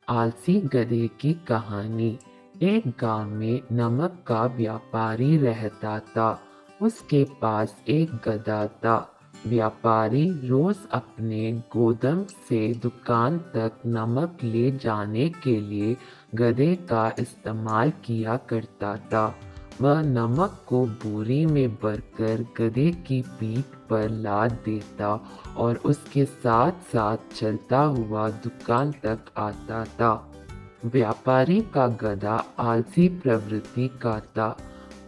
आलसी गधे की कहानी। एक गांव में नमक का व्यापारी रहता था। उसके पास एक गधा था। व्यापारी रोज अपने गोदाम से दुकान तक नमक ले जाने के लिए गधे का इस्तेमाल किया करता था। वह नमक को बोरी में भरकर गधे की पीठ पर लाद देता और उसके साथ साथ चलता हुआ दुकान तक आता था। व्यापारी का गधा आलसी प्रवृत्ति का था।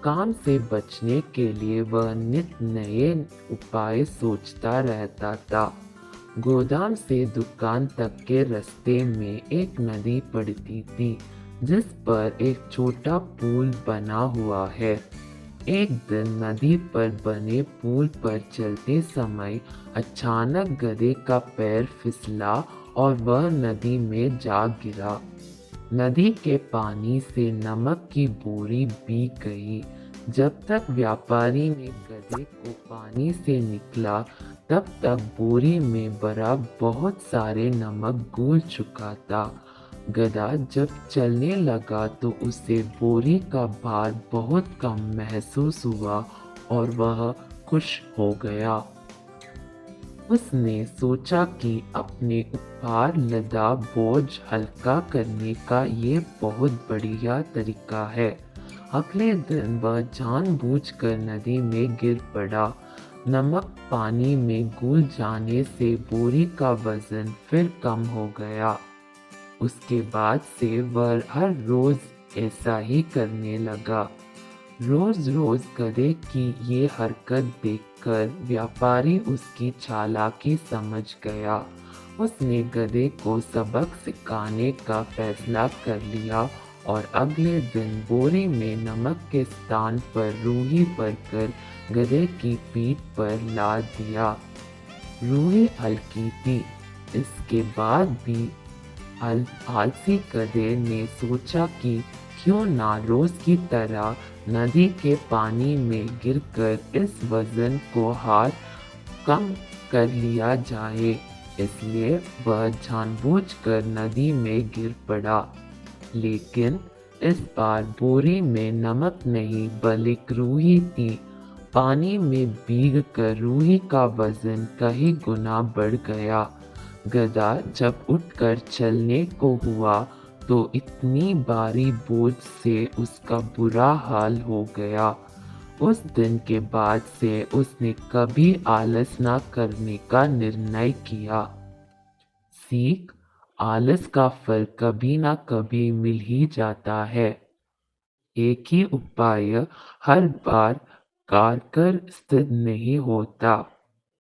काम से बचने के लिए वह नित नए उपाय सोचता रहता था। गोदाम से दुकान तक के रास्ते में एक नदी पड़ती थी, जिस पर एक छोटा पुल बना हुआ है। एक दिन नदी पर बने पुल पर चलते समय अचानक गधे का पैर फिसला और वह नदी में जा गिरा। नदी के पानी से नमक की बोरी भीग गई। जब तक व्यापारी ने गधे को पानी से निकला, तब तक बोरी में भरा बहुत सारे नमक घुल चुका था। गधा जब चलने लगा तो उसे बोरी का भार बहुत कम महसूस हुआ और वह खुश हो गया। उसने सोचा कि अपने ऊपर लदा बोझ हल्का करने का ये बहुत बढ़िया तरीका है। अगले दिन वह जानबूझकर नदी में गिर पड़ा। नमक पानी में घुल जाने से बोरी का वजन फिर कम हो गया। उसके बाद से वह हर रोज ऐसा ही करने लगा। रोज रोज गधे की ये हरकत देखकर व्यापारी उसकी चालाकी समझ गया। उसने गधे को सबक सिखाने का फैसला कर लिया और अगले दिन बोरी में नमक के स्थान पर रूही भरकर गधे की पीठ पर लाद दिया। रूही हल्की थी। इसके बाद भी आलसी गधे ने सोचा कि क्यों ना रोज की तरह नदी के पानी में गिरकर इस वजन को हाथ कम कर लिया जाए। इसलिए वह जानबूझकर नदी में गिर पड़ा। लेकिन इस बार बोरी में नमक नहीं बल्कि रूही थी। पानी में भीगकर रूही का वजन कई गुना बढ़ गया। गधा जब उठकर चलने को हुआ तो इतनी भारी बोझ से उसका बुरा हाल हो गया। उस दिन के बाद से उसने कभी आलस न करने का निर्णय किया। सीख: आलस का फल कभी ना कभी मिल ही जाता है। एक ही उपाय हर बार कारगर सिद्ध नहीं होता।